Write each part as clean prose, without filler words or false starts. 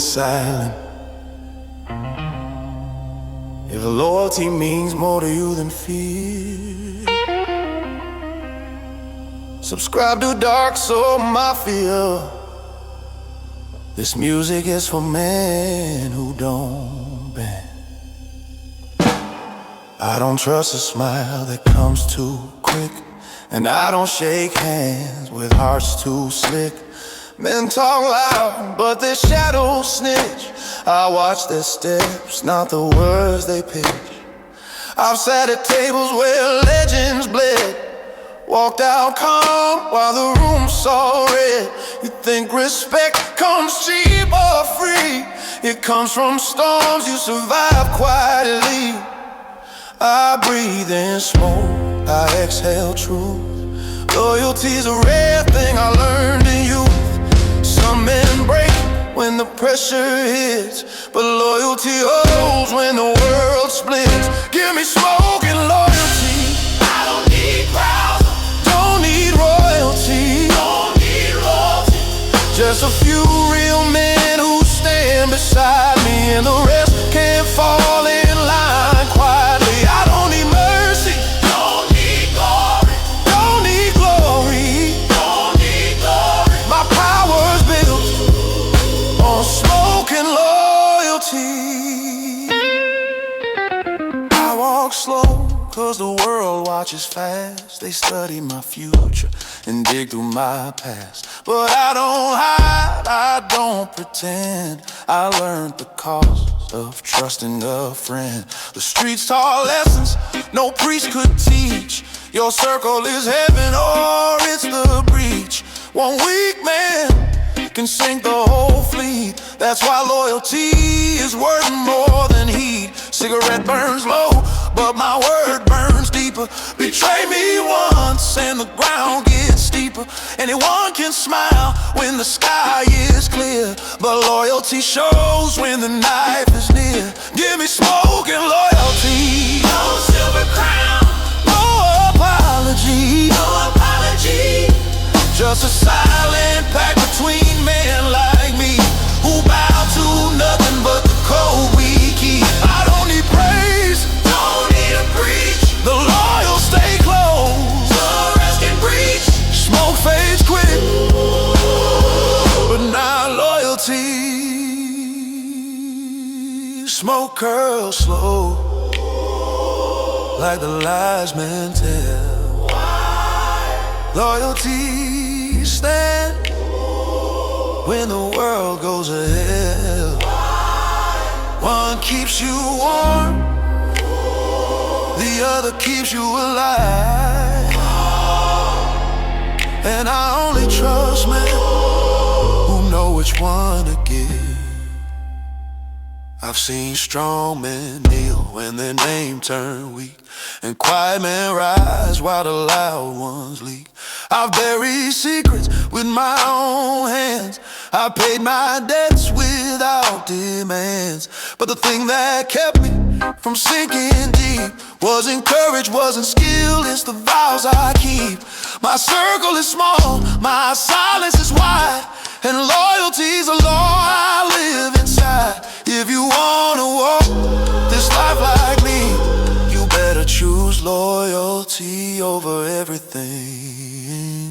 silent. If loyalty means more to you than fear, subscribe to Dark Soul Mafia. This music is for men who don't bend. I don't trust a smile that comes too quick, and I don't shake hands with hearts too slick. Men talk loud, but their shadows snitch. I watch their steps, not the words they pitch. I've sat at tables where legends bled, walked out calm while the room saw red. You think respect comes cheap or free? It comes from storms you survive quietly. I breathe in smoke, I exhale truth. Loyalty's a rare thing I learned in youth. Some men break when the pressure hits, but loyalty holds when the world splits. Give me smoke and loyalty. I don't need crowds, Don't need royalty. don't need royalty. Just a few real men who stand beside me, and the rest can't fall in line quietly. I don't need mercy, Don't need glory, don't need glory. don't need glory. My power's built on smoke and loyalty. I walk slow, cause the world watches fast. They study my future and dig through my past. But I don't hide, I don't pretend. I learned the cost of trusting a friend. The streets taught lessons no priest could teach. Your circle is heaven or it's the breach. One weak man can sink the whole fleet. That's why loyalty is worth more than heat. Cigarette burns low, but my word burns deeper. Betray me once and the ground gets steeper. Anyone can smile when the sky is clear, but loyalty shows when the knife is near. Give me smoke and loyalty. No silver crown, No apology, no apology. just a silent pact between men like me, who bow to nothing but the code we keep. I don't need praise, Don't need a preach, the loyal stay close. the rest can breach. Smoke fades quick, but not loyalty. Smoke curls slow, like the lies men tell. Loyalty stand when the world goes to hell. One keeps you warm, the other keeps you alive. And I only trust men who know which one to give. I've seen strong men kneel when their name turned weak, and quiet men rise while the loud ones leak. I've buried secrets with my own hands. I paid my debts without demands. But the thing that kept me from sinking deep wasn't courage, wasn't skill, it's the vows I keep. My circle is small, my silence is wide, and loyalty's a law I live inside. If you wanna walk this life like me, you better choose loyalty over everything.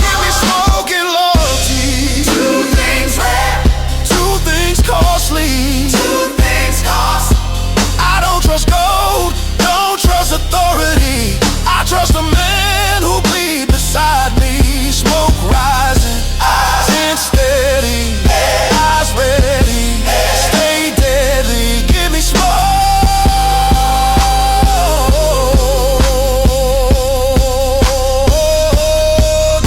Give me smoke and loyalty. Two things rare, Two things costly. two things cost. I don't trust gold, don't trust authority. I trust a man who bleed beside me. Smoke rising, eyes in steady, eyes ready, stay deadly. Give me smoke,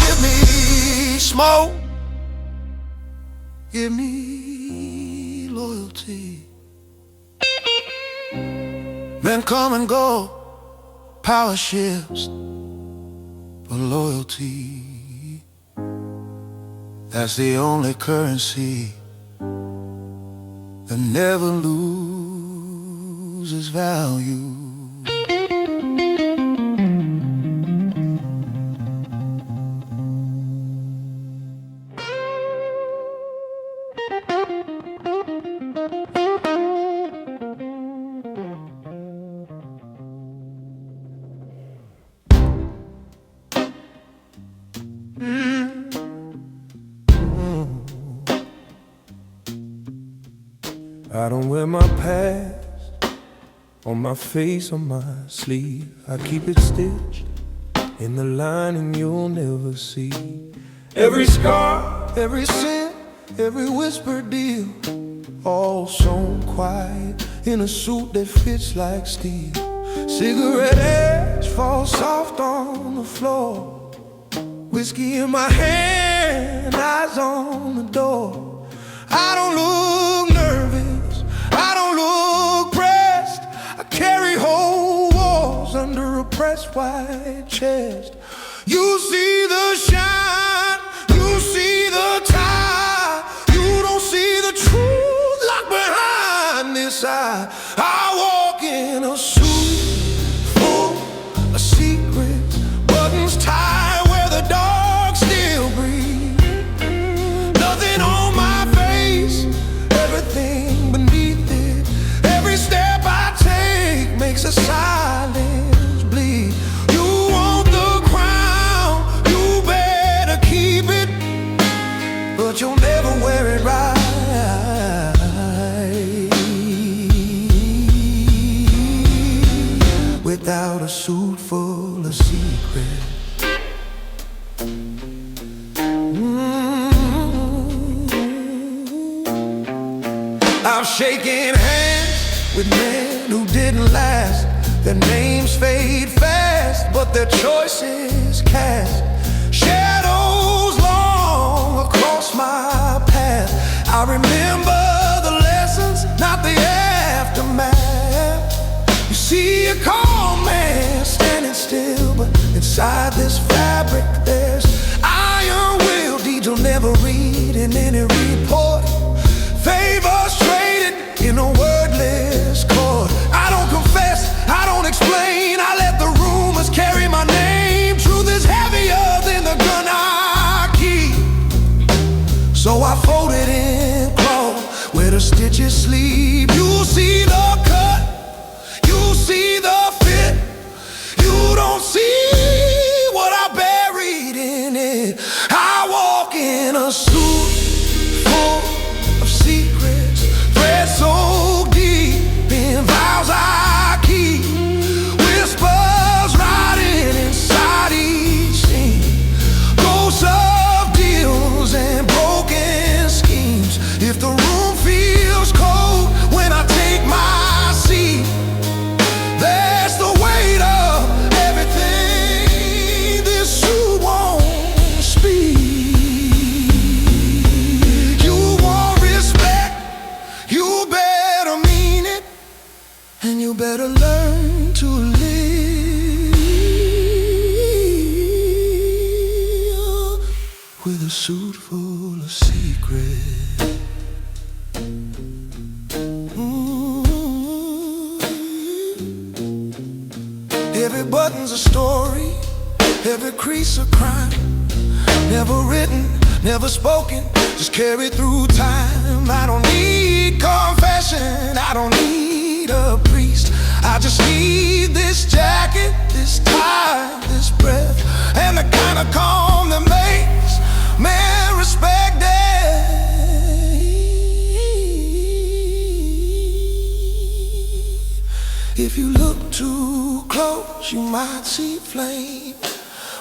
give me smoke, give me loyalty. Men come and go, power shifts, but loyalty, that's the only currency that never loses value. I don't wear my past on my face, on my sleeve. I keep it stitched in the lining you'll never see. Every scar, every sin, every whispered deal, all sewn quiet in a suit that fits like steel. Cigarette ash falls soft on the floor, whiskey in my hand, eyes on the door. I don't look nervous, I don't look pressed. I carry whole walls under a pressed white chest. You see the shine, you see the tie, you don't see the truth locked behind this eye. I walk in a suit full of secrets, buttons tied where the dark still breathes. Nothing on my face, everything beneath it. Every step I take makes a silence bleed. You want the crown, you better keep it, but you'll never wear it right without a suit full of secrets. I've shaken hands with men who didn't last. Their names fade fast, but their choices cast shadows long across my path. I remember the lessons, not the aftermath. You see a calm man standing still, but inside this fabric there's iron will. Deeds you'll never read in any report. Favors traded in a wordless chord. I don't confess, I don't explain, I let the rumors carry my name. Truth is heavier than the gun I keep, so I fold it in cloth where the stitches sleep. You'll see the cut, you'll see the fit, you don't see what I buried in it. I walk in a suit full of secrets, thread so deep in vows I keep. Whispers riding inside each scene, ghosts of deals and broken schemes. If the room feels cold when I take my seat, that's the weight of everything this suit won't speak. You want respect, you better mean it, and you better learn to live with a suit full of secrets. Every button's a story, every crease a crime. Never written, never spoken, just carried through time. I don't need confession, I don't need a priest. I just need this jacket, this tie, this breath, and the kind of calm that makes man respect it. If you look too close, you might see flame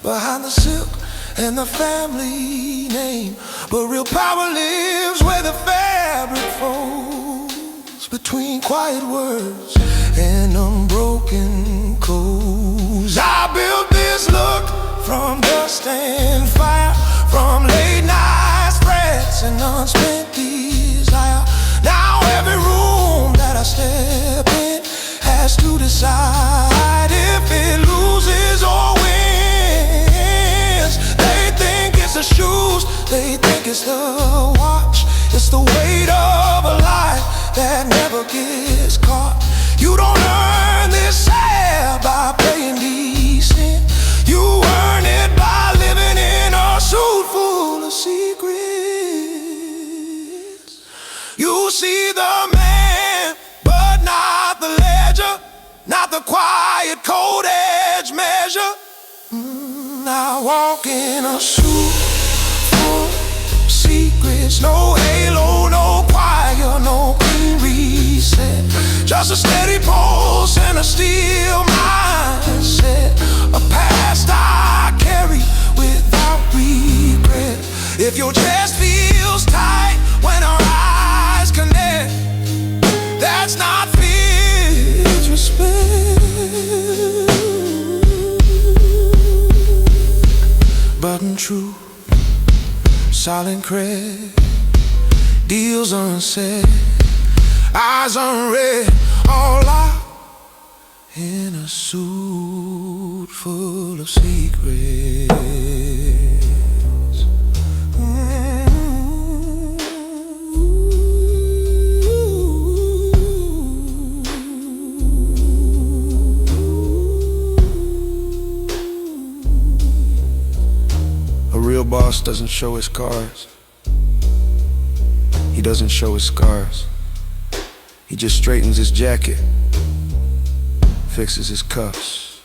behind the silk and the family name. But real power lives where the fabric folds between quiet words and unbroken codes. I built this look from dust and fire, from late night spreads and unspent desire. Now every room that I step in has to decide if it loses or wins. They think it's the shoes, they think it's the watch, it's the weight of a life that never gets caught. You don't earn this air by playing decent, you earn it by living in a suit full of secrets. You see the man, but not the ledger, not the quiet cold edge measure. I walk in a suit full of secrets, no halo, no choir, no green reset, just a steady pulse and a steel mindset, a past I carry without regret. If your chest feels tight when our eyes connect, that's not fear, it's respect. But in truth, silent cred, deals unsaid, eyes unread, all out in a suit full of secrets. A real boss doesn't show his cards. He doesn't show his scars. He just straightens his jacket, fixes his cuffs,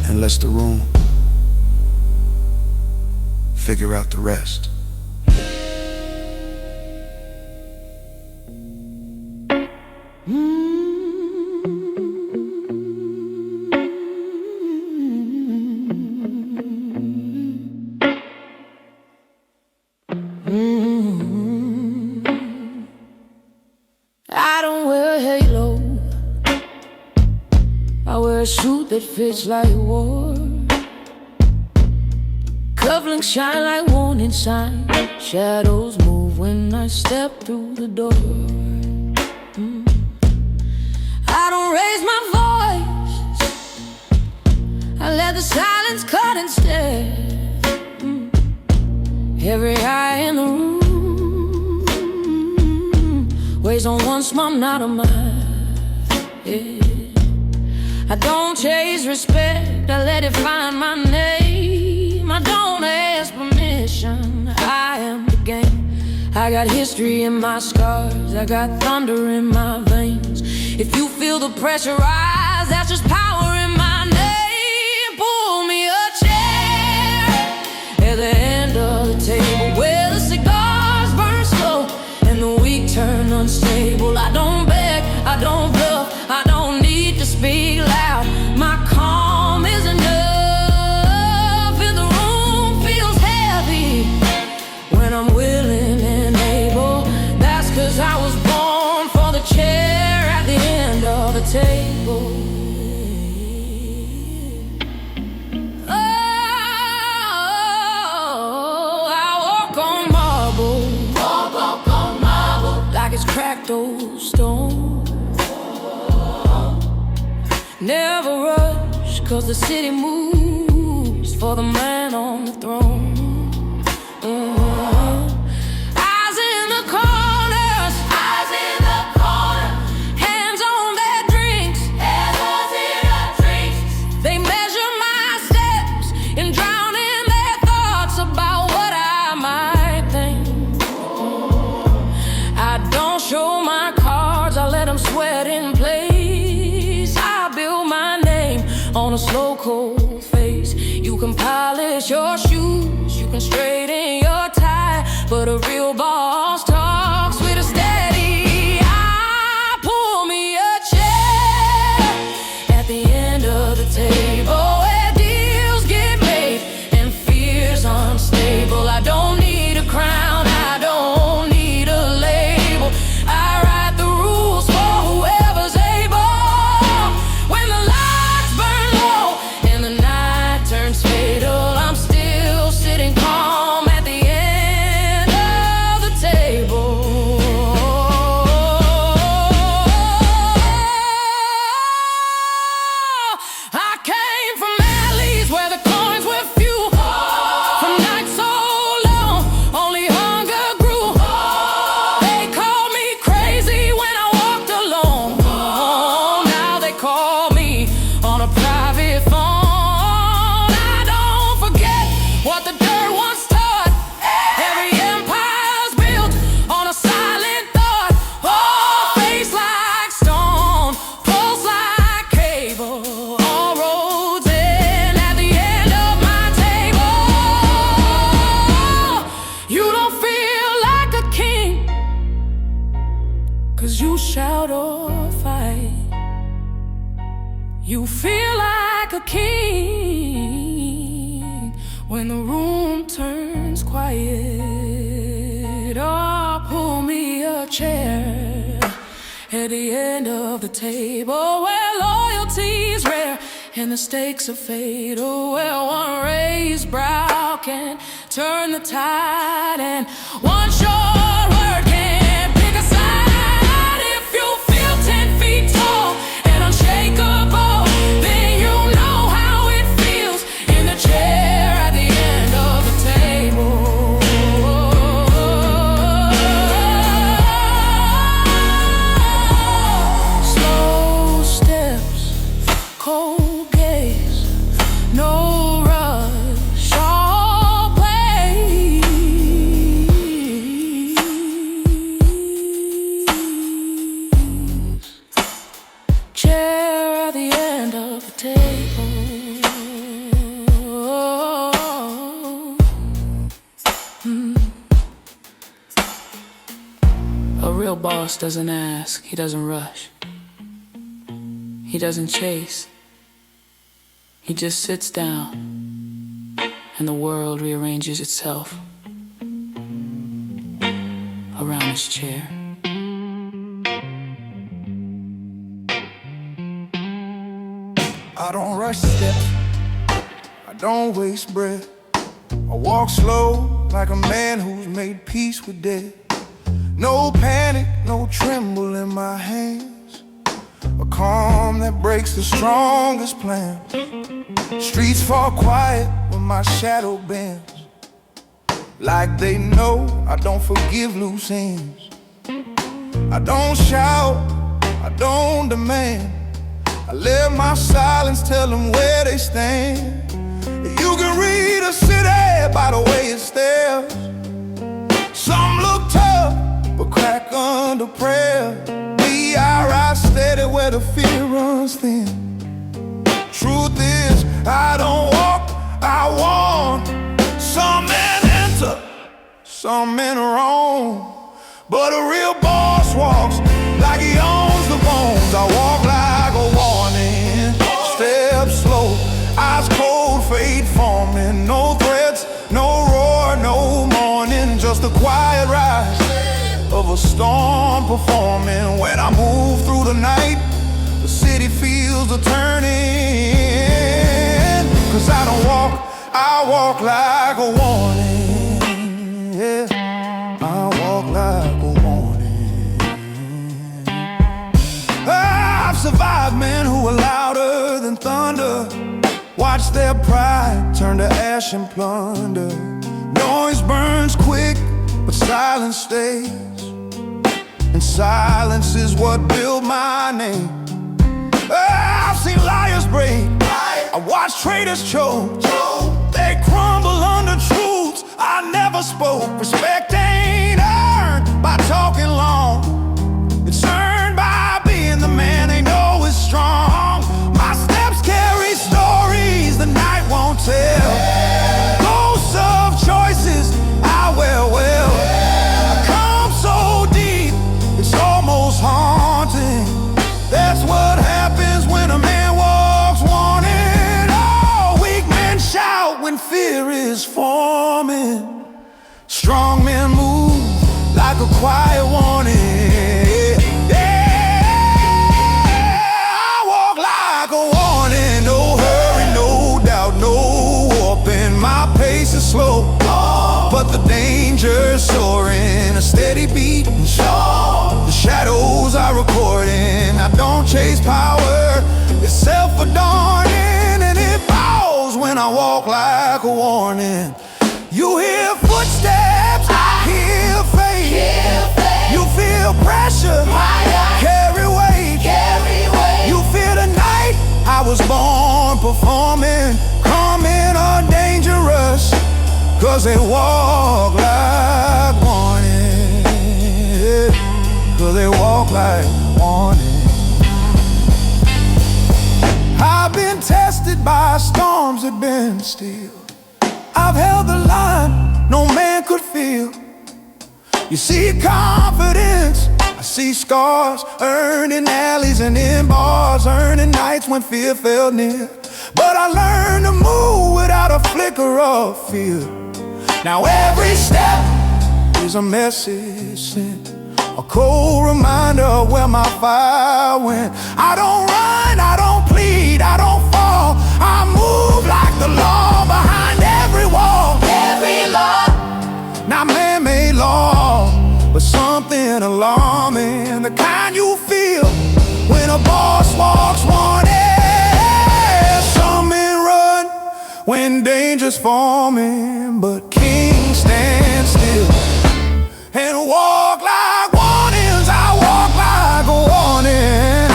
and lets the room figure out the rest. I don't wear a halo, I wear a suit that fits like war. Cufflinks shine like warning signs, shadows move when I step through the door. I don't raise my voice, I let the silence cut instead. Every eye in the room weighs on one small knot of mine. Yeah. I don't chase respect, I let it find my name. I don't ask permission, I am the game. I got history in my scars, I got thunder in my veins. If you feel the pressure rise, that's just power in my name. Pull me a chair at the end of the table where the cigars burn slow and the weak turn unstable. I don't beg, I don't bluff, I don't need to speak loud. My calm is enough. If the room feels heavy when I'm willing and able, that's 'cause I was born for the chair at the end of the table. Oh, I walk on marble, like it's cracked old stone. Never rush, 'cause the city moves for the man on the throne. Eyes in the corners, hands on their drinks, they measure my steps and drown in their thoughts about what I might think. I don't show my cards, I let them sweat in place. I build my name on a slow cold face. You can polish your shoes, you can straighten your tie, 'cause you shout or fight. You feel like a king when the room turns quiet. Oh, pull me a chair at the end of the table where loyalty's rare and the stakes are fatal, where one raised brow can turn the tide and one short word can pick a side. If you feel 10 feet tall and unshakable, then you know how it feels in the chair at the end of the table. Slow steps, cold gaze, no rush, all play. Chair at the end of the table. A real boss doesn't ask, he doesn't rush. He doesn't chase. He just sits down and the world rearranges itself around his chair. I don't rush steps, I don't waste breath. I walk slow like a man who's made peace with death. No panic, no tremble in my hands, a calm that breaks the strongest plans. Streets fall quiet when my shadow bends, like they know I don't forgive loose ends. I don't shout, I don't demand, I let my silence tell them where they stand. You can read a city by the way it stares. Some look tough, but crack under prayer. Me, I ride steady where the fear runs thin. Truth is, I don't walk, I warn. Some men enter, some men roam, but a real boss walks like he owns the bones. I walk like a warning, step slow, eyes cold, fate forming. No threats, no roar, no mourning, just a quiet rise of a storm performing. When I move through the night, the city feels the turning. 'Cause I don't walk, I walk like a warning. Yeah, I walk like a warning. I've survived men who were louder than thunder, watch their pride turn to ash and plunder. Noise burns quick, but silence stays, and silence is what built my name. I've seen liars break, I watched traitors choke. They crumble under truths I never spoke. Respect ain't earned by talking long, it's earned by being the man they know is strong. My steps carry stories the night won't tell, ghosts of choices I wear well. I come so deep, it's almost haunting. That's what happens when a man walks wanted. Oh, weak men shout when fear is forming. Strong men move like a quiet warning. Yeah, I walk like a warning. No hurry, no doubt, no warping. My pace is slow, but the danger's soaring. A steady beat, the shadows are recording. I don't chase power, it's self-adorning, and it bows when I walk like a warning. You hear footsteps, I hear fate. You feel pressure, carry weight. You feel the night I was born performing, coming or dangerous, 'cause they walk like warning. 'Cause they walk like warning. I've been tested by storms that bend still. I've held the line no man could feel. You see confidence, I see scars, earned in alleys and in bars, earned in nights when fear fell near. But I learned to move without a flicker of fear. Now every step is a message sent, a cold reminder of where my fire went. I don't run, I don't plead, I don't fall. I move like the law behind every wall. Every law. Not man-made law, but something alarming, the kind you feel when a boss walks wanted. Some men run when danger's forming, but kings stand still and walk like warnings. I walk like a warning.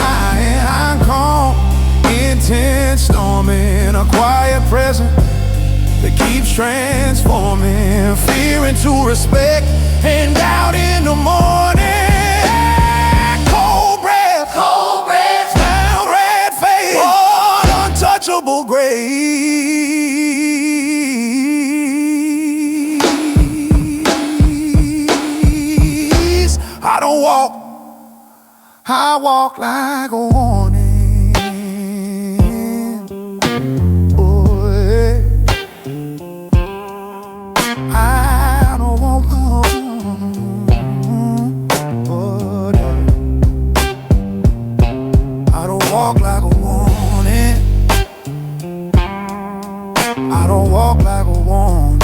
I'm calm, intense, storming, a quiet presence that keeps transforming fear into respect and doubt in the morning. Cold breath, down red face, on untouchable grace. I don't walk, I walk like a warning. Walk like a warning. I don't walk like a warning.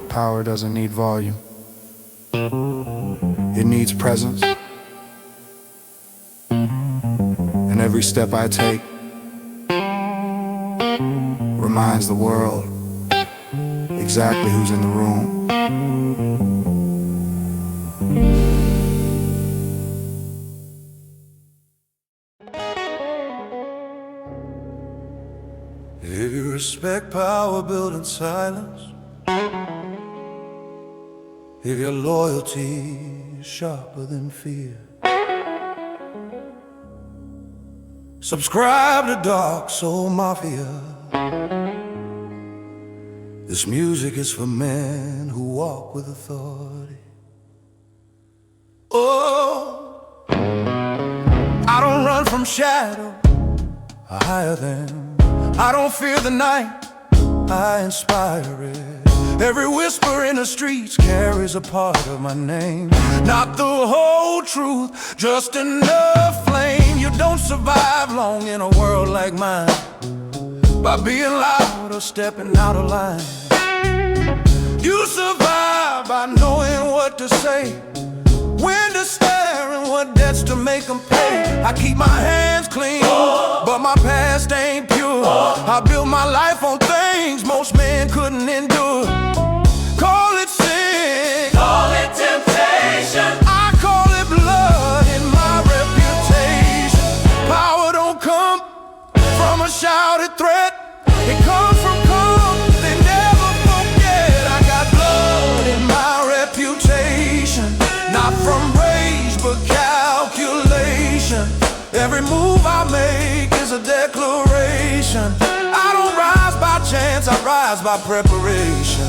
Power doesn't need volume. It needs presence. And every step I take reminds the world exactly who's in the room. If you respect power built in silence, if your loyalty is sharper than fear, subscribe to Dark Soul Mafia. This music is for men who walk with authority. Oh, I don't run from shadow, I hire them. I don't fear the night, I inspire it. Every whisper in the streets carries a part of my name. Not the whole truth, just enough flame. You don't survive long in a world like mine by being loud or stepping out of line. You survive by knowing what to say, when to stare and what debts to make them pay. I keep my hands clean, but my past ain't pure. I built my life on things most men couldn't endure. Call it sin, Call it temptation. I call it blood in my reputation. Power don't come from a shouted threat, it comes from calm, they never forget. I got blood in my reputation, not from rage but calculation. Every move I make is a declaration. I don't rise by chance, I rise by preparation.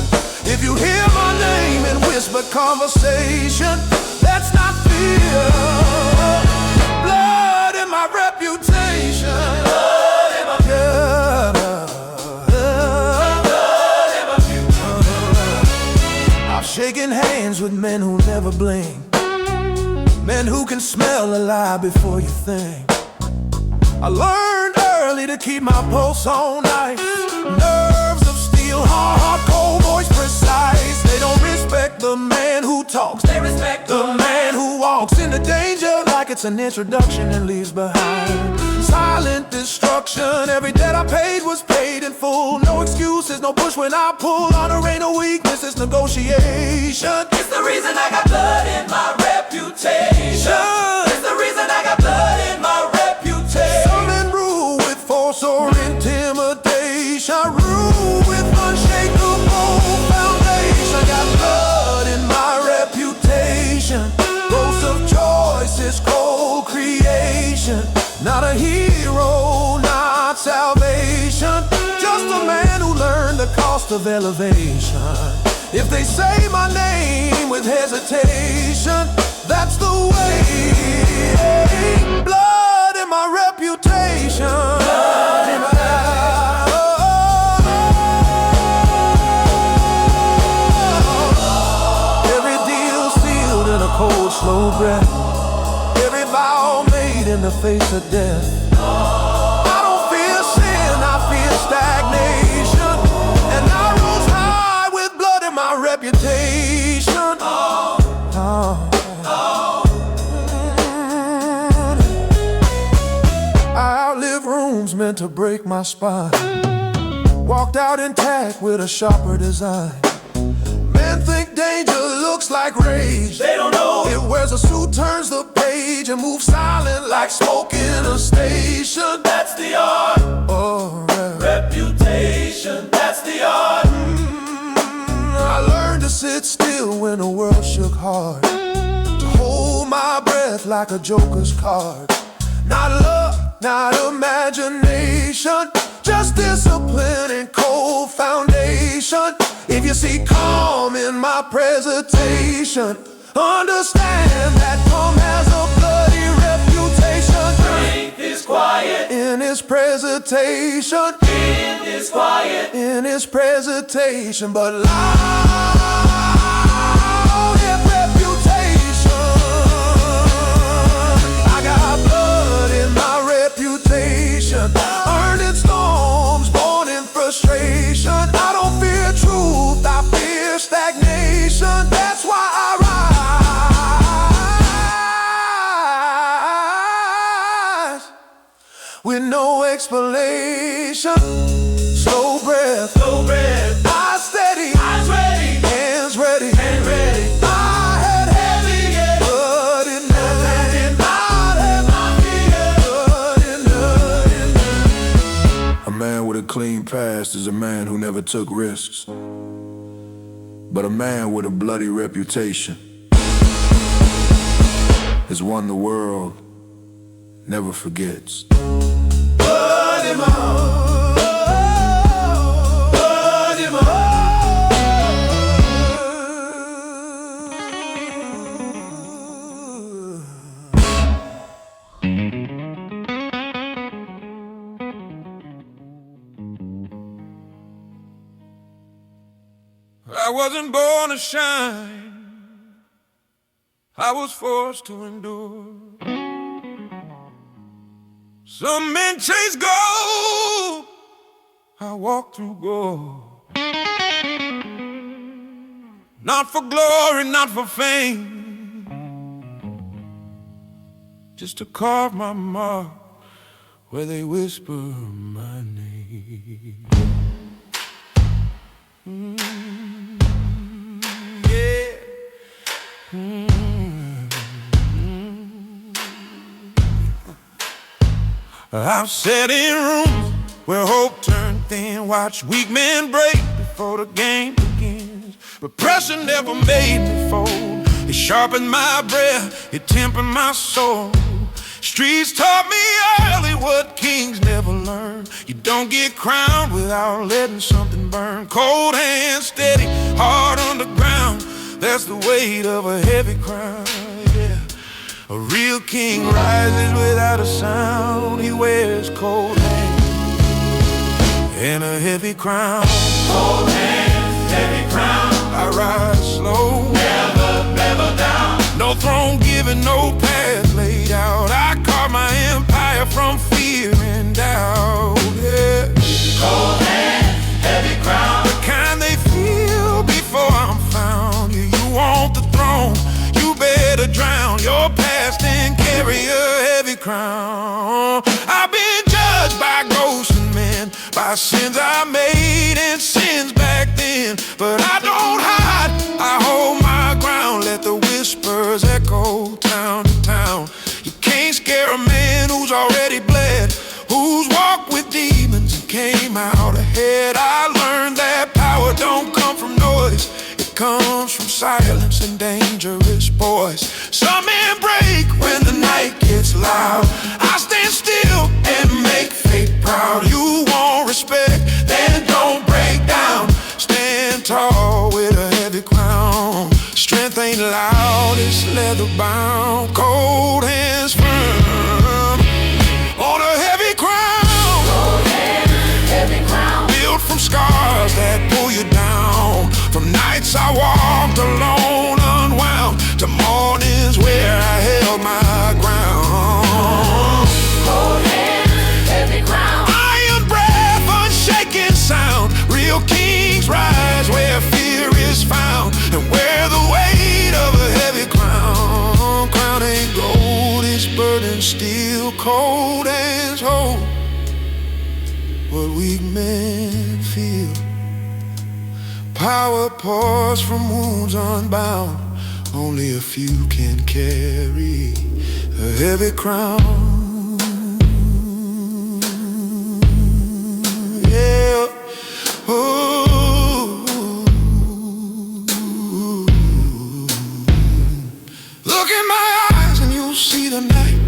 If you hear my name in whispered conversation, that's not fear. Blood in my reputation. Blood in my I've shaken hands with men who never blink, men who can smell a lie before you think. I learned early to keep my pulse on ice. Nerves of steel, hard, cold, voice precise. They don't respect the man who talks, They respect the man who walks into danger like it's an introduction and leaves behind silent destruction. Every debt I paid was paid in full. No excuses, no push when I pull. Honor ain't a weakness, it's negotiation. It's the reason I got blood in my reputation. It's the reason I got blood in my reputation. Some men rule with force or intimidation. I rule with unshakable foundation. Got blood in my reputation. Ghost of choice is cold creation. Not a hero cost of elevation. If they say my name with hesitation, that's the way. Blood in my reputation. Blood in my every deal sealed in a cold, slow breath. Every vow made in the face of death. I don't fear sin, I fear stagnation. And I rose high with blood in my reputation. I outlived rooms meant to break my spine. Walked out intact with a sharper design. Men think danger looks like rage. They don't know it wears a suit, turns the page, and moves silent like smoke in a station. That's the art. Oh, Reputation. That's the art. I learned to sit still when the world shook hard. To hold my breath like a joker's card. Not love, not imagination, just discipline and cold foundation. If you see calm in my presentation, understand that calm has a bloody reputation. Strength is quiet In his presentation, in this quiet. in his presentation, but loud in reputation. I got blood in my reputation, earned in storms, born in frustration. I don't fear truth, I fear stagnation. That's why I rise with no explanation. Slow breath, Slow breath. eyes steady, Eyes ready. hands ready. And ready. My head heavy, Yeah. blood in nothing. My head Mafia. blood in nothing. A man with a clean past is a man who never took risks. But a man with a bloody reputation is one the world never forgets. Blood in my blood in my I wasn't born to shine, I was forced to endure. Some men chase gold, I walk through gold. Not for glory, not for fame, just to carve my mark where they whisper my name. Yeah. I've sat in rooms where hope turned thin, watch weak men break before the game begins. But pressure never made me fold. It sharpened my breath, it tempered my soul. Streets taught me early what kings never learn. You don't get crowned without letting something burn. Cold hands steady, hard underground. That's the weight of a heavy crown, yeah. A real king rises without a sound. He wears cold hands and a heavy crown. Cold hands, heavy crown. I rise slow, Never, never down. no throne given, no path laid out. I carve my empire from fear and doubt, yeah. Cold hands, heavy crown. The kind they feel before I'm found. Yeah, you want the throne, you better drown your past and carry a heavy crown. I've been judged by ghosts and men, by sins I made and sins back then. But I don't hide, I hold my ground. Let the whispers echo town to town. You can't scare a man who's already bled, who's walked with demons and came out ahead. I learned that power don't come from noise, it comes from silence and dangerous boys. Some men break when the night gets loud. I stand still and make fate proud. You want respect, then don't break down. can't hold what weak men feel. Power pours from wounds unbound. Only a few can carry a heavy crown. Yeah. Oh. Look in my eyes and you'll see the night.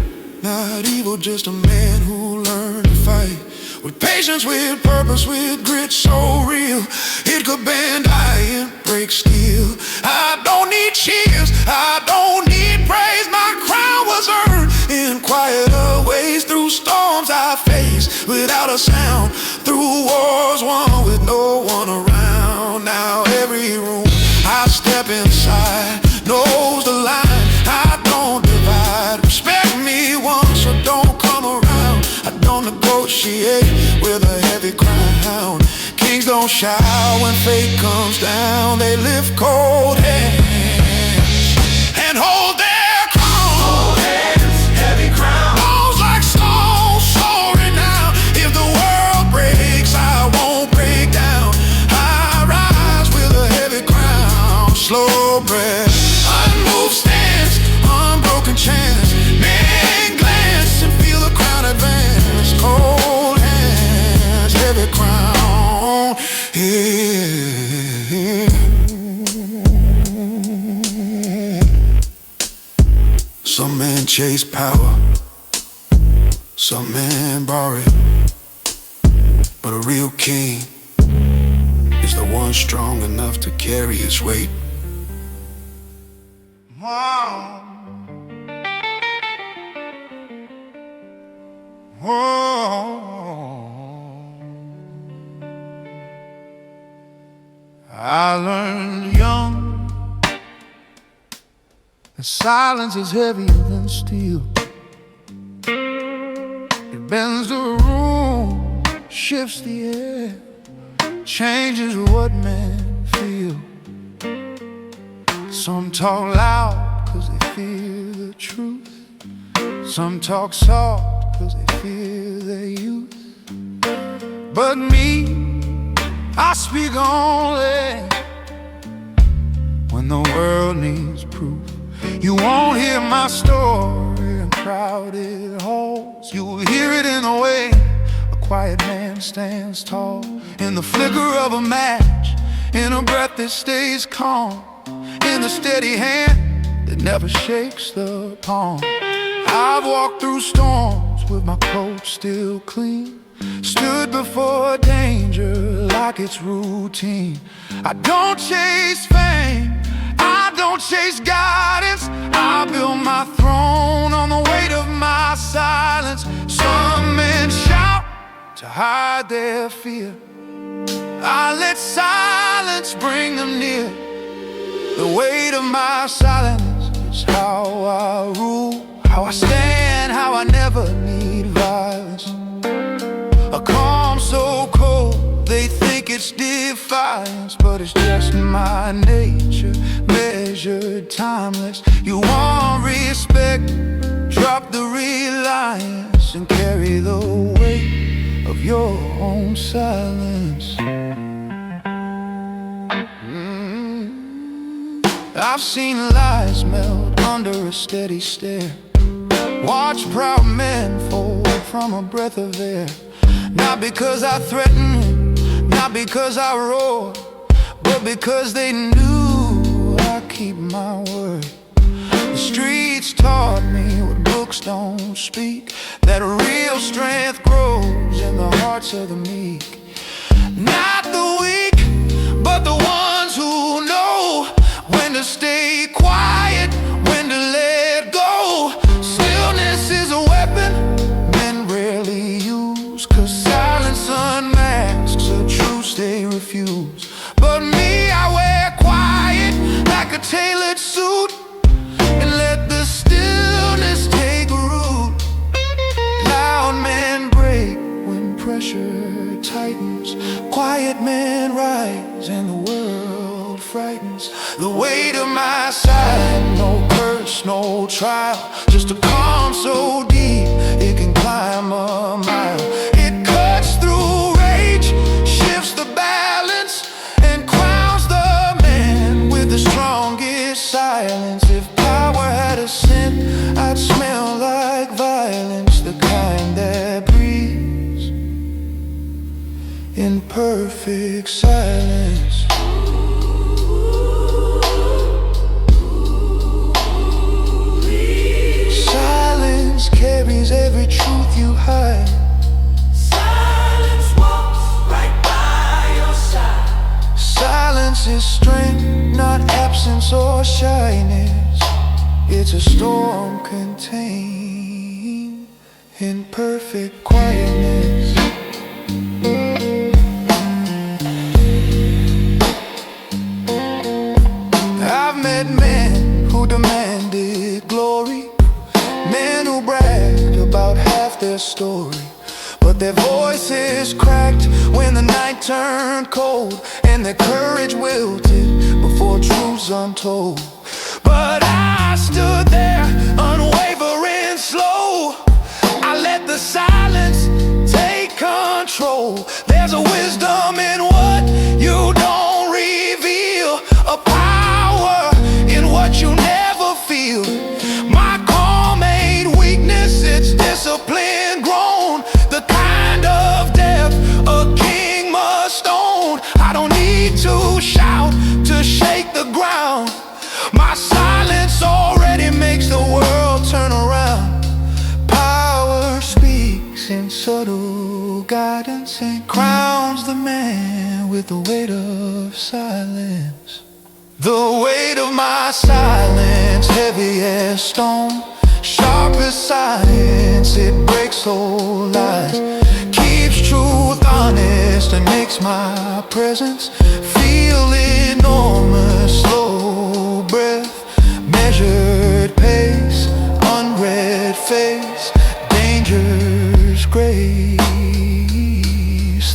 Not evil, just a man who learned to fight. With patience, with purpose, with grit so real. It could bend iron, break steel. I don't need cheers, I don't need praise. My crown was earned in quieter ways. Through storms I faced without a sound. Through wars won with no one around. Now every room I step inside knows the line. I don't divide. Respect me once or don't come around. I don't negotiate with a heavy crown. Kings don't shout when fate comes down. They lift cold hands and hold their crown. Cold hands, heavy crown. Bones like stone soaring now. If the world breaks, I won't break down. I rise with a heavy crown. Slow breath, unmoved stance, unbroken chance. Men glance and feel the crown advance. Cold hands, heavy crown. Yeah. Some men chase power, some men borrow it. But a real king is the one strong enough to carry his weight. Oh. I learned young that silence is heavier than steel. It bends the room, shifts the air, changes what men feel. Some talk loud cause they fear the truth. Some talk soft cause they fear their youth. But me, I speak only when the world needs proof. You won't hear my story in crowded halls. You will hear it in the way a quiet man stands tall. In the flicker of a match, in a breath that stays calm, in the steady hand that never shakes the palm. I've walked through storms with my coat still clean, stood before danger like it's routine. I don't chase fame, I don't chase guidance. I build my throne on the weight of my silence. Some men shout to hide their fear. I let silence bring them near. The weight of my silence is how I rule, how I stand, how I never need violence. A calm so cold, they think it's defiance, but it's just my nature, measured, timeless. You want respect, drop the reliance and carry the weight of your own silence. I've seen lies melt under a steady stare, watch proud men fold from a breath of air. Not because I threatened, not because I roared, but because they knew I keep my word. The streets taught me what books don't speak, that real strength grows in the hearts of the meek. Not the weak, but the ones who know when to stay quiet, when to let go. Stillness is a weapon men rarely use, cause silence unmasks a truth they refuse. But me, I wear quiet like a tailored suit, and let the stillness take root. Loud men break when pressure tightens, quiet men rise and the world frightens. The weight of my side, no curse, no trial, just a calm so deep it can climb a mountain. in perfect silence. Silence carries every truth you hide. Silence walks right by your side. Silence is strength, not absence or shyness. It's a storm contained in perfect quietness. I've met men who demanded glory, men who bragged about half their story, but their voices cracked when the night turned cold, and their courage wilted before truths untold. But I stood there, unwavering, slow. I let the silence take control. There's a wisdom in what you don't reveal, a power in what you never feel. My calm ain't weakness, it's discipline grown, the kind of depth a king must own. I don't need to shout to shake the ground. My silence already makes the world turn around. Power speaks in subtle guidance and crowns the man with the weight of silence. The weight of my silence, heavy as stone, sharp as science, it breaks whole lies, keeps truth honest and makes my presence feel enormous. Slow breath, measured pace, unread face, danger's grace.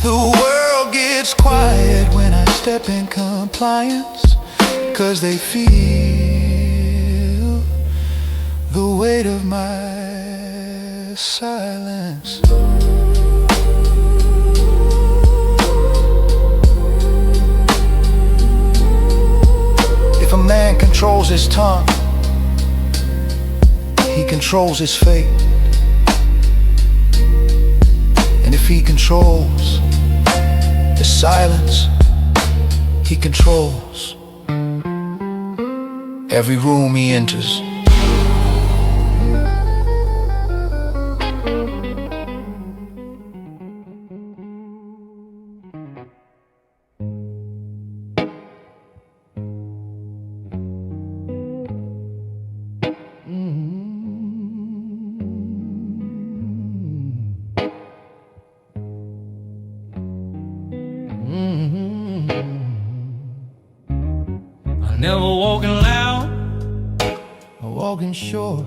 The world gets quiet when I step in compliance, 'cause they feel the weight of my silence. If a man controls his tongue, he controls his fate. And if he controls his silence, he controls every room he enters. Never walking loud or walking short,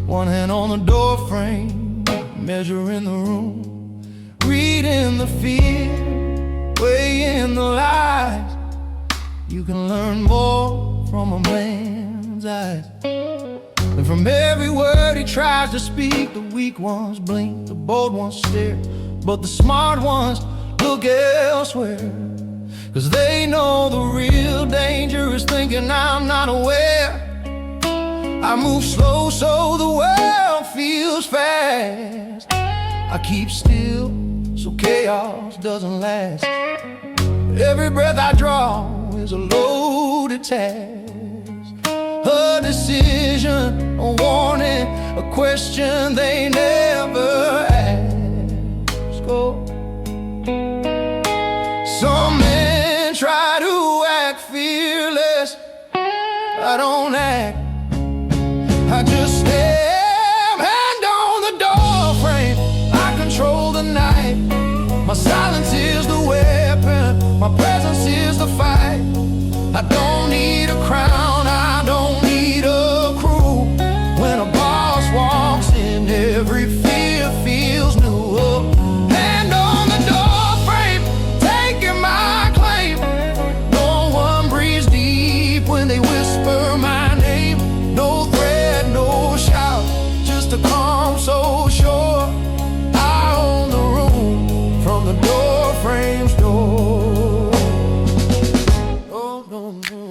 one hand on the door frame, measuring the room, reading the fear, weighing the lies. You can learn more from a man's eyes than from every word he tries to speak. The weak ones blink, the bold ones stare, but the smart ones look elsewhere, 'cause they know the real danger is thinking I'm not aware. I move slow so the world feels fast. I keep still so chaos doesn't last. Every breath I draw is a loaded task, a decision, a warning, a question they never ask. Oh. Some men try to act fearless, I don't act, I just stare, hand on the door frame. I control the night, my silence is the weapon, my presence is the fight. I don't need a crown, I don't need a crew. When a boss walks in, every fear feels new. Oh. Hand on the door frame, taking my claim. No one breathes deep when they whisper my name. No threat, no shout, just a calm so sure. I own the room from the door frame's door. Oh, no, no.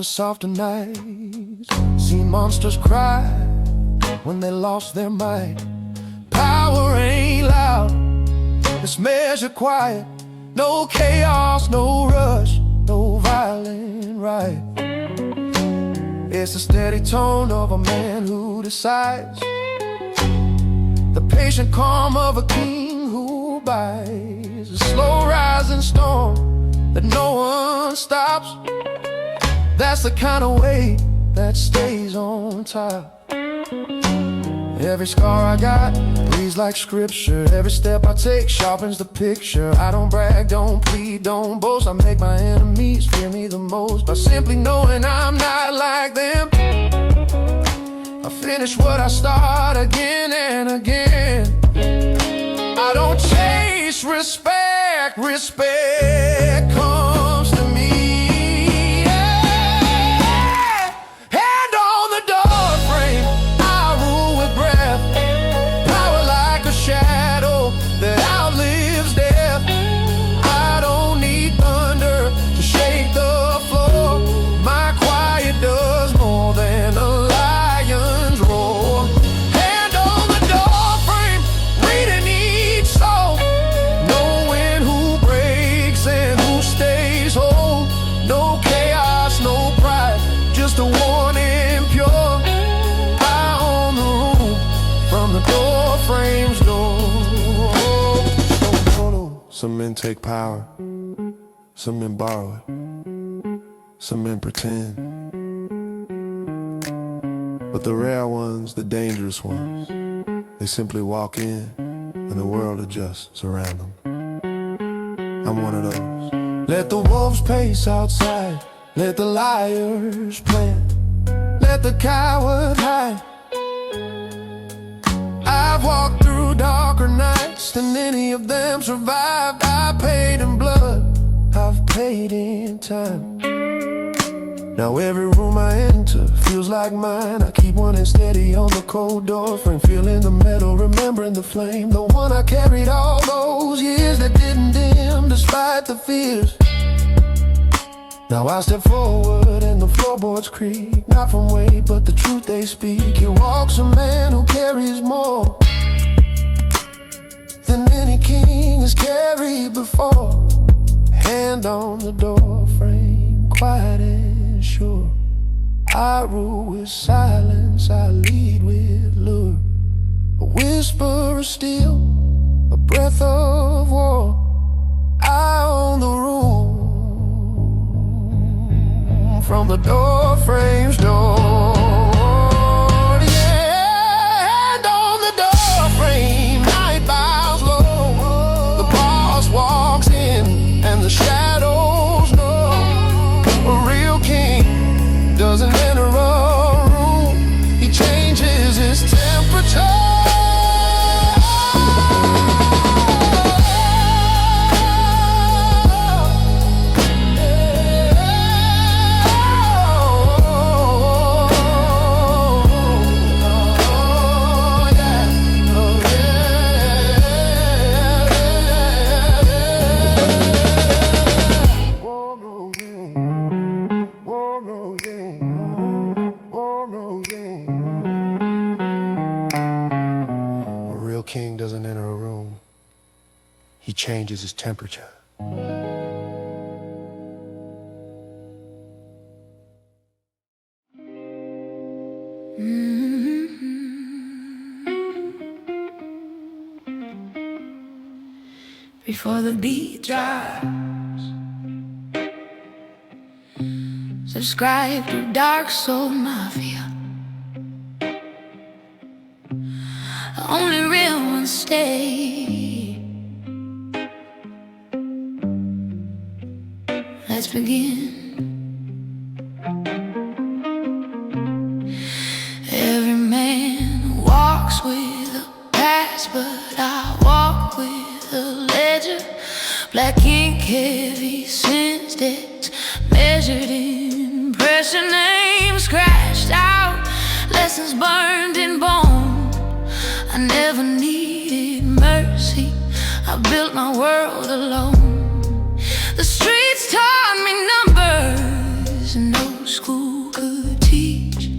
the softer nights. Seen monsters cry when they lost their might. Power ain't loud, it's measured quiet. No chaos, no rush, no violent riot. It's the steady tone of a man who decides, the patient calm of a king who bides. A slow rising storm that no one stops. That's the kind of weight that stays on top. Every scar I got reads like scripture. Every step I take sharpens the picture. I don't brag, don't plead, don't boast. I make my enemies fear me the most by simply knowing I'm not like them. I finish what I start again and again. I don't chase respect, respect comes to me. Yeah. Hand on the door frame, I rule with breath. Power like a shadow that outlives death. I don't need thunder to shake the floor. My quiet does more than a lion's roar. Hand on the door frame, reading each soul, knowing who breaks and who stays whole. No chaos, no pride, just a warning pure. Eye on the room from the door frames door. Some men take power, some men borrow it, some men pretend. But the rare ones, the dangerous ones, they simply walk in and the world adjusts around them. I'm one of those. Let the wolves pace outside, let the liars plant, let the coward hide. I've walked through darker nights than any of them survived. I paid in blood, I've paid in time. Now every room I enter feels like mine. I keep one in steady on the cold door frame, feeling the metal, remembering the flame, the one I carried all those years that didn't dim despite the fears. Now I step forward and the floorboards creak, not from weight but the truth they speak. Here walks a man who carries more than any king has carried before. Hand on the door frame, quiet and sure. I rule with silence, I lead with lure. A whisper of steel, a breath of war. I own the room from the door frames door. Yeah, hand on the door frame, night bows low. The boss walks in and the shadows know. A real king doesn't enter a room, he changes his temperature. King doesn't enter a room, he changes his temperature. Before the beat drops, subscribe to Dark Soul Mafia. Only real ones stay. Let's begin. Every man walks with a past, but I walk with a ledger. Black ink, heavy since debts measured in pressure. Names scratched out, lessons burned in bone. I never needed mercy, I built my world alone. The streets taught me numbers, no school could teach.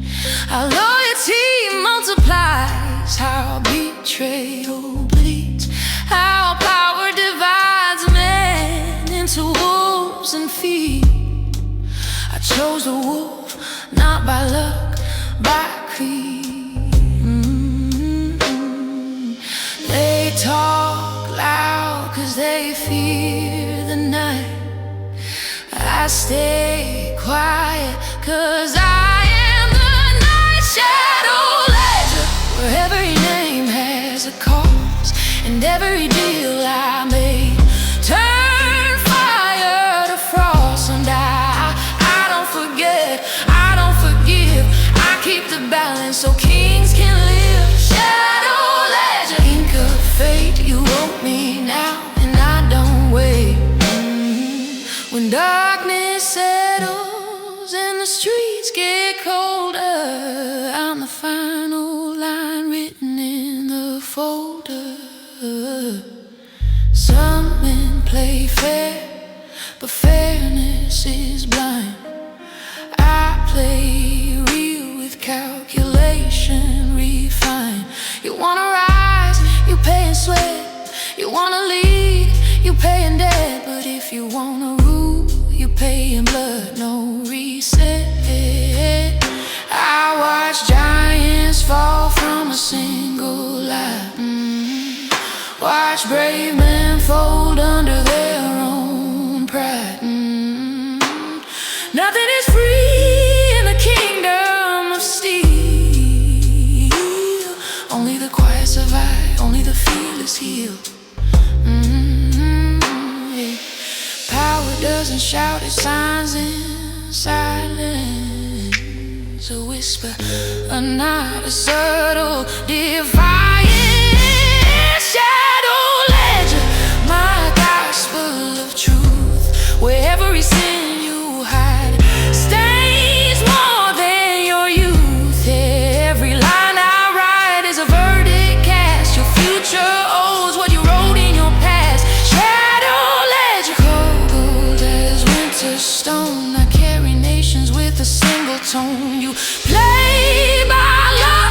How loyalty multiplies, how betrayal bleeds, how power divides men into wolves and feet. I chose the wolf, not by luck, by creed. They talk loud 'cause they fear the night. I stay quiet 'cause I am the night shadow ledger, where every name has a cause and every deal I made turn fire to frost and die. I don't forget, I don't forgive. I keep the balance so kings can live. Shadow ledger, ink of fate, you wrote me now and I don't wait. When darkness settles and the streets get colder, I'm the final line written in the folder. Some men play fair, but fairness is blind. I play real with calculation refined. You wanna rise, you pay in sweat. You wanna lead, you pay in debt. But if you wanna rule, you pay in blood, no reset. I watch giants fall from a single lie. Watch brave men fold under their own pride. Nothing is free in the kingdom of steel. Only the quiet survive, only the fearless heal. Power doesn't shout, it signs in silence. A whisper, a nod, a subtle defiance. Shadow ledger, my gospel of truth, where every sin you hide stains more than your youth. Every line I write is a verdict cast. Your future owes what you wrote in your past. Shadow ledger, cold as winter stone, I carry nations with a single tone. You play by law,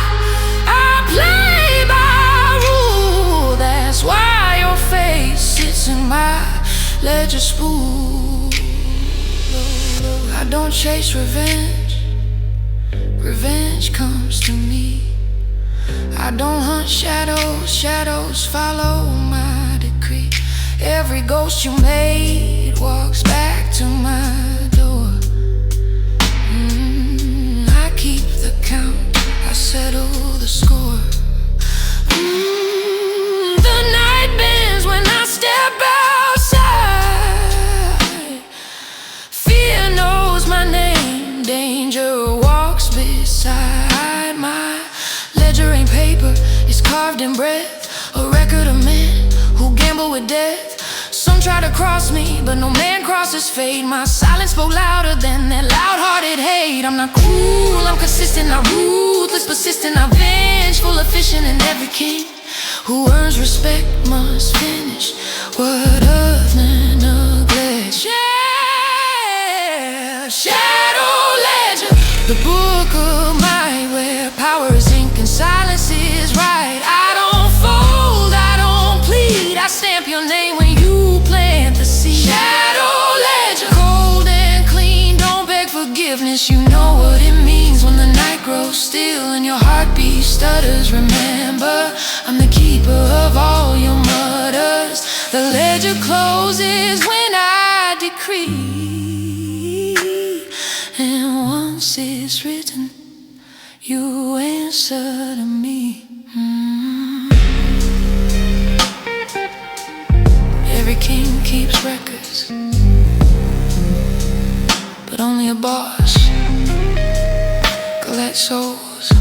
I play by rule. That's why your face sits in my ledger spool. I don't chase revenge, revenge comes to me. I don't hunt shadows, shadows follow my decree. Every ghost you made walks back to my door. I keep the count, I settle the score. The night bends when I step outside. Fear knows my name, danger walks beside. My ledger ain't paper, it's carved in breath, a record of men who gamble with death. Some try to cross me, but no man crosses fate. My silence spoke louder than that loud-hearted hate. I'm not cruel, I'm consistent, not ruthless, persistent, not vengeful, efficient, and every king who earns respect must finish what other neglect. Shadow ledger, the book of might, where power is ink and silence is right. I don't fold, I don't plead, I stamp your name when you plant the seed. Shadow ledger, cold and clean, don't beg forgiveness. You know what it means when the night grows still and your heartbeat stutters. Remember, I'm the keeper of all your mutters. The ledger closes when I decree, and once it's written, you answer to me. Every king keeps records, but only a boss collects souls.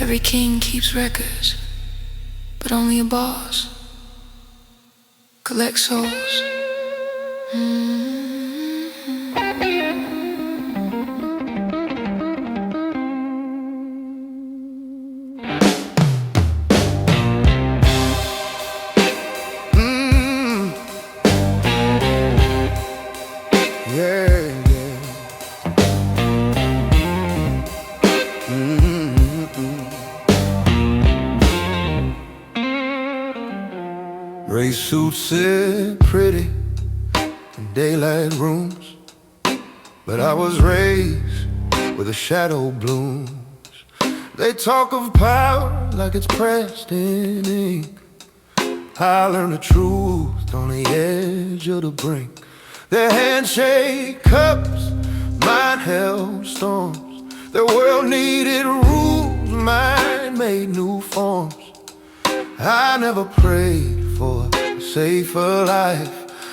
Every king keeps records, but only a boss collects souls. Gray suits sit pretty in daylight rooms, but I was raised where the shadow blooms. They talk of power like it's pressed in ink. I learned the truth on the edge of the brink. Their handshake cups, mine held storms. Their world needed rules, mine made new forms. I never prayed for a safer life.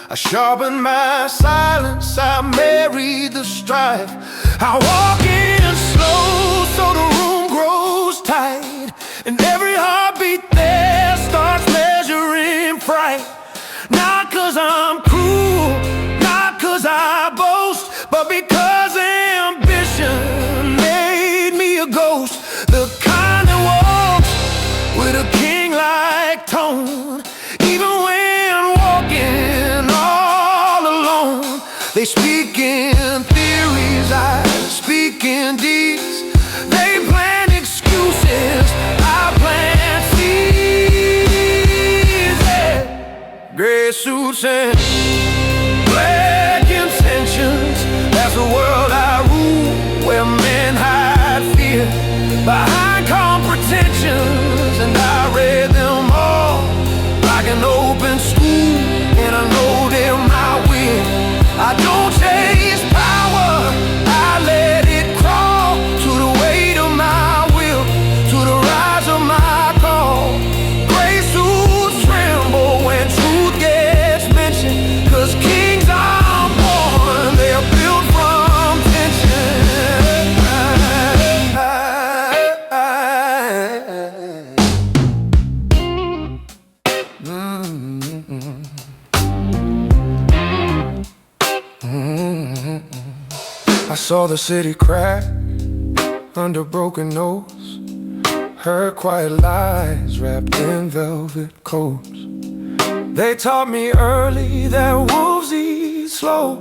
I sharpened my silence, I married the strife. I walk in slow so the room grows tight, and every heartbeat there starts measuring fright. Not 'cause I'm cruel, not 'cause I boast, but because ambition made me a ghost. The kind that walks with a king-like tone, even when walking all alone. They speak in theories, I speak in deeds. They plan excuses, I plant seeds. Yeah. Gray suits and black intentions, that's the world I rule, where men hide fear behind calm pretensions. And I read them all like an open school, and I know them I will. I don't chase power, I let it crawl to the weight of my will, to the rise of my call. Gray suits tremble when truth gets mentioned, 'cause kings are born, they're built from tension. I saw the city crack under broken nose, heard quiet lies wrapped in velvet coats. They taught me early that wolves eat slow.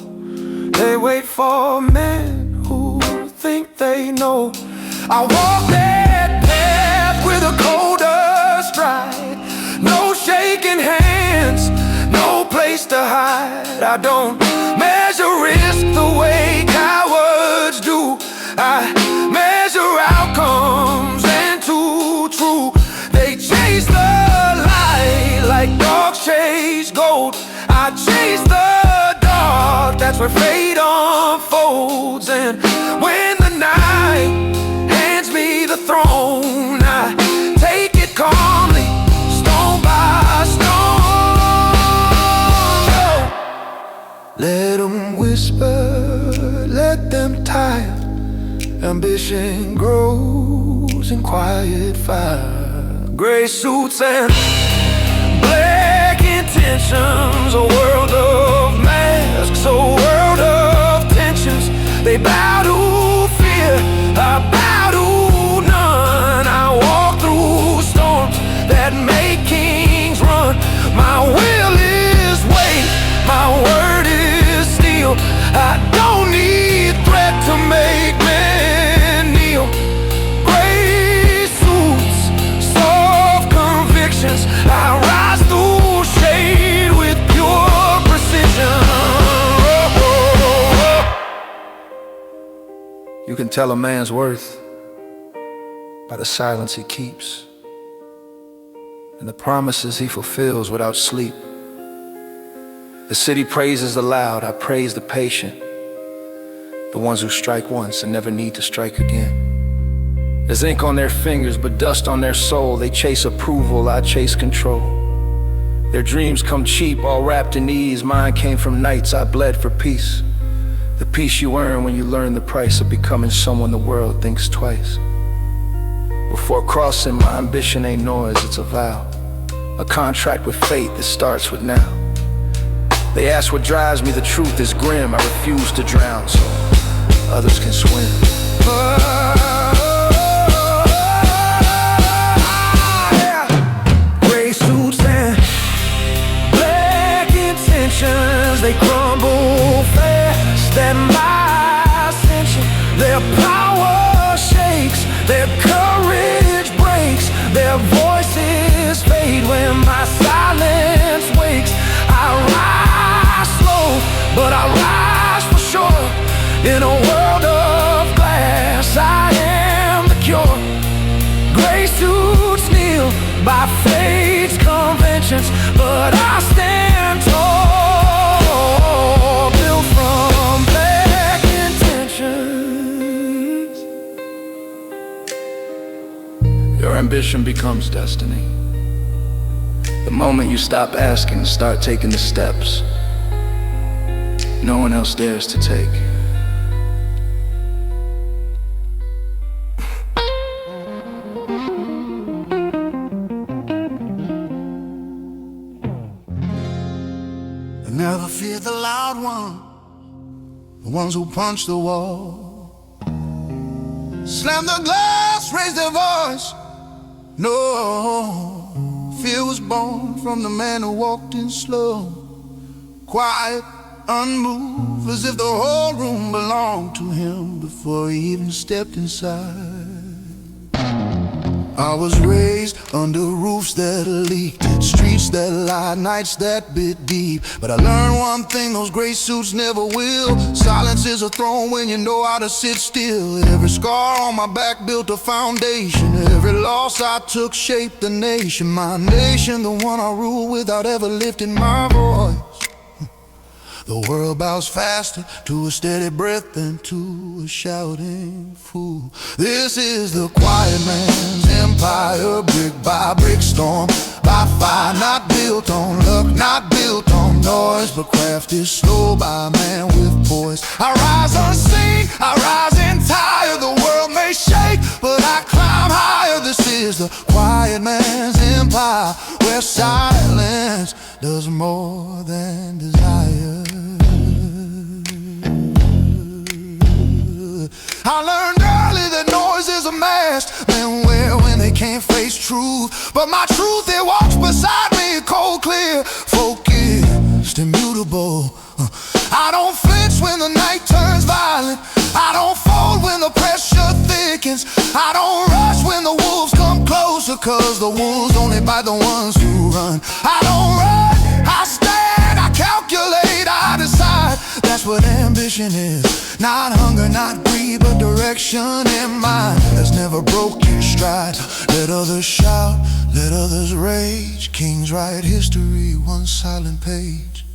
They wait for men who think they know. I walk that path with a colder stride, no shaking hands, no place to hide. I don't measure risk the way cowards do. I measure outcomes, and too true. They chase the light like dogs chase gold. I chase the dark, that's where fate unfolds. And when the night hands me the throne, I take it calmly, stone by stone. Let them whisper, let them tire. Ambition grows in quiet fire. Gray suits and black intentions, a world of masks, a world of tensions. They bow to fear, I bow to none. I walk through storms that make kings run. My will is weight, my word is steel. I don't need threat to make men kneel. Gray suits, soft convictions, I rise through shade with pure precision. You can tell a man's worth by the silence he keeps, and the promises he fulfills without sleep. The city praises the loud, I praise the patient, the ones who strike once and never need to strike again. There's ink on their fingers, but dust on their soul. They chase approval, I chase control. Their dreams come cheap, all wrapped in ease. Mine came from nights I bled for peace. The peace you earn when you learn the price of becoming someone the world thinks twice. Before crossing, my ambition ain't noise, it's a vow, a contract with fate that starts with now. They ask what drives me, the truth is grim. I refuse to drown so others can swim. Gray suits and black intentions, they crumble fast at my ascension. Their power shakes, their courage breaks, their voices fade when my silence wakes. I rise slow, but I rise for sure. In a world of glass, I am the cure. Gray suits kneel by fate's conventions, but I stand tall, built from black intentions. Your ambition becomes destiny the moment you stop asking and start taking the steps no one else dares to take. Never fear the loud one, the ones who punch the wall, slam the glass, raise their voice. No, fear was born from the man who walked in slow, quiet, unmoved, as if the whole room belonged to him before he even stepped inside. I was raised under roofs that leaked, streets that lied, nights that bit deep. But I learned one thing, those gray suits never will. Silence is a throne when you know how to sit still. Every scar on my back built a foundation. Every loss I took shaped the nation. My nation, the one I rule without ever lifting my voice. The world bows faster to a steady breath than to a shouting fool. This is the quiet man's empire, brick by brick, storm by fire. Not built on luck, not built on noise, but crafted slow by a man with poise. I rise unseen, I rise entire. The world may shake, but I climb higher. This is the quiet man's empire, where silence does more than desire. I learned early that noise is a mask men wear when they can't face truth. But my truth, it walks beside me, cold clear, focused, immutable. I don't flinch when the night turns violent. I don't fold when the pressure thickens. I don't rush when the wolves come closer, cause the wolves only bite the ones who run. I don't run, I stand, I calculate, I decide. That's what ambition is. Not hunger, not greed, but direction in mind has never broke your stride. Let others shout, let others rage. Kings write history, one silent page.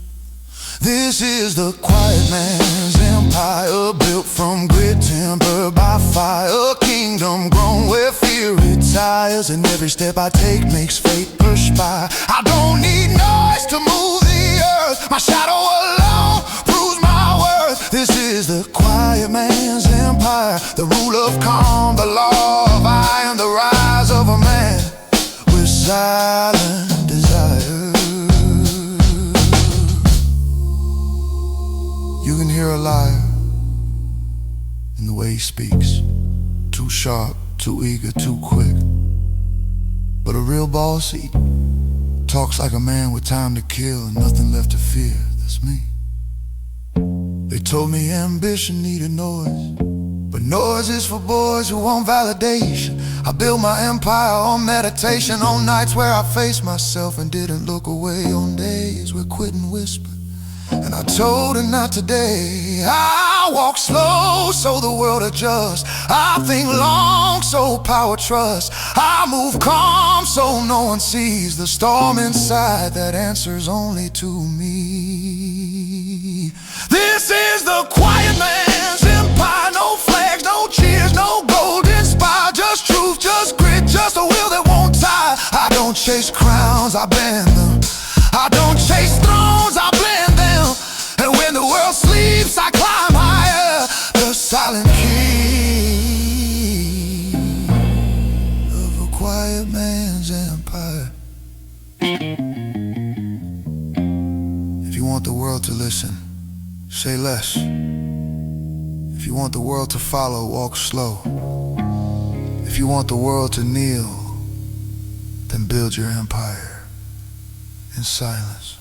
This is the quiet man's empire, built from grit, tempered by fire. A kingdom grown where fear retires, and every step I take makes fate push by. I don't need noise to move the earth. My shadow alone proves my worth. This is the quiet man's empire, the rule of calm, the law of I, and the rise of a man with silent desire. You can hear a liar in the way he speaks, too sharp, too eager, too quick. But a real boss, he talks like a man with time to kill and nothing left to fear. That's me. They told me ambition needed noise, but noise is for boys who want validation. I built my empire on meditation, on nights where I faced myself and didn't look away, on days where quitting whispered. And I told her not today. I walk slow so the world adjusts. I think long so power trusts. I move calm so no one sees the storm inside that answers only to me. This is the quiet man's empire. No flags, no cheers, no golden spire. Just truth, just grit, just a will that won't tire. I don't chase crowns, I bend them. I don't chase thrones, I blend them. And when the world sleeps, I climb higher. The silent key of a quiet man's empire. If you want the world to listen, say less. If you want the world to follow, walk slow. If you want the world to kneel, then build your empire in silence.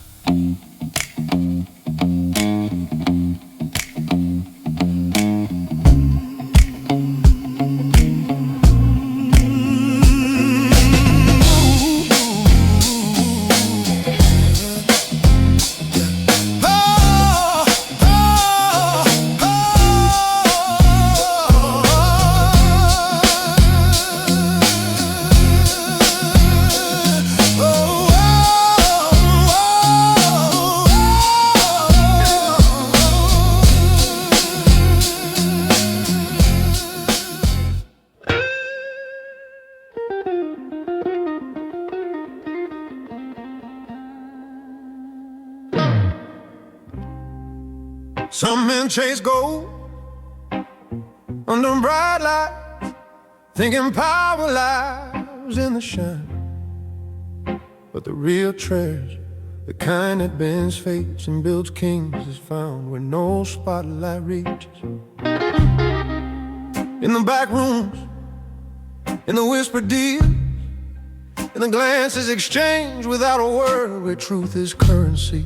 Some men chase gold under bright lights, thinking power lies in the shine. But the real treasure, the kind that bends fates and builds kings, is found where no spotlight reaches. In the back rooms, in the whispered deals, in the glances exchanged without a word, where truth is currency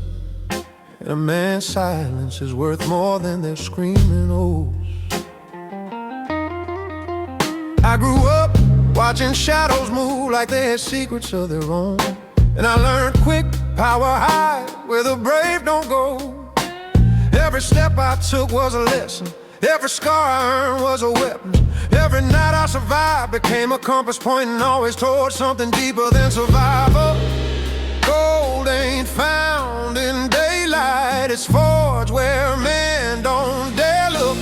and a man's silence is worth more than their screaming oaths. I grew up watching shadows move like they had secrets of their own, and I learned quick, power high, where the brave don't go. Every step I took was a lesson, every scar I earned was a weapon. Every night I survived became a compass pointing always towards something deeper than survival. Gold ain't found in daylight, it's forged where men don't dare look.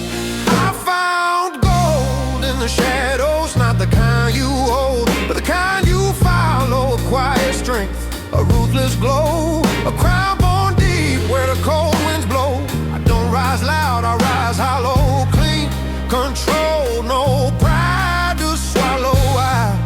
I found gold in the shadows, not the kind you hold, but the kind you follow. A quiet strength, a ruthless glow, a crown born deep where the cold winds blow. I don't rise loud, I rise hollow, clean control, no pride to swallow. I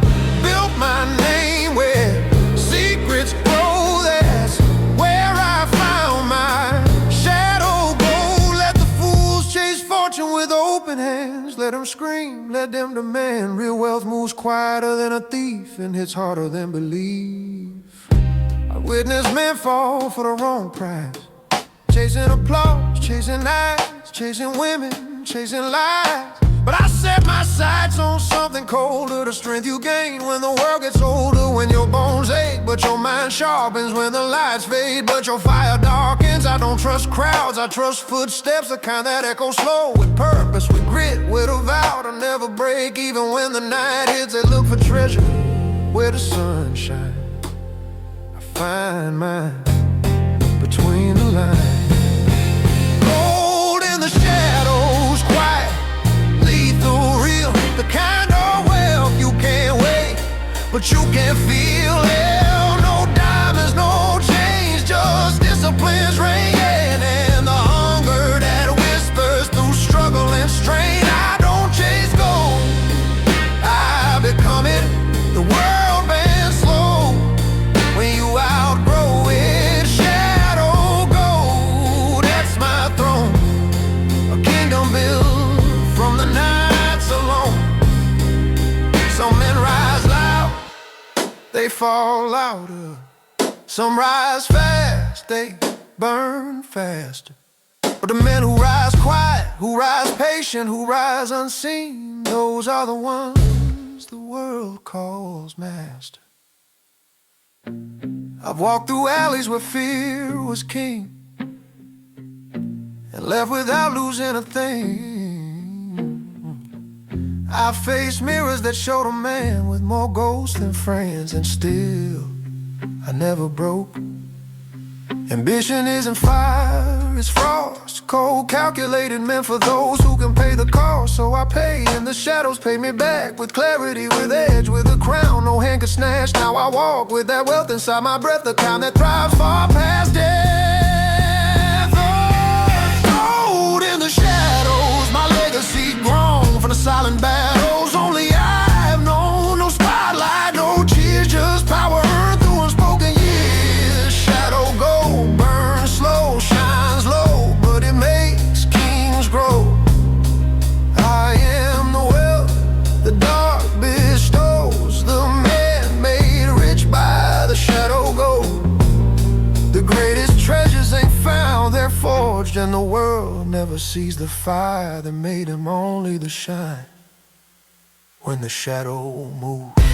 built my name where secrets grow, that's where I found my shadow go. Let the fools chase fortune with open hands, let them scream, let them demand. Real wealth moves quieter than a thief and hits harder than belief. I witnessed men fall for the wrong price, chasing applause, chasing eyes, chasing women, chasing lies. But I set my sights on something colder, the strength you gain when the world gets older. When your bones ache, but your mind sharpens. When the lights fade, but your fire darkens. I don't trust crowds, I trust footsteps, the kind that echo slow, with purpose, with grit, with a vow to never break. Even when the night hits, they look for treasure where the sun shines. I find mine between the lines. Gold in the shadows, quiet, lethal, real, the kind of wealth you can't weigh, but you can feel. Hell, no diamonds, no chains, just discipline's reign, and the hunger that whispers through struggle and strain. I don't chase gold, I become it. The world bends slow when you outgrow it. Shadow gold, that's my throne, a kingdom built from the nights alone. Some men rise loud, they fall louder. Some rise fast, they burn faster. But the men who rise quiet, who rise patient, who rise unseen, those are the ones the world calls master. I've walked through alleys where fear was king, and left without losing a thing. I faced mirrors that showed a man with more ghosts than friends, and still I never broke. Ambition isn't fire, it's frost, cold, calculated, meant for those who can pay the cost. So I pay, and the shadows pay me back, with clarity, with edge, with a crown no hand could snatch. Now I walk with that wealth inside my breath, the kind that thrives far past death. Oh, gold in the shadows, my legacy grown from the silent battles. Only I have known, no spotlight, no cheers, just power earned through unspoken years. Shadow gold, burns slow, shines low, but it makes kings grow. I am the wealth the dark bestows, the man made rich by the shadow gold. The greatest treasures ain't found, they're forged, and the world never sees the fire that made him, only the shine when the shadow moves.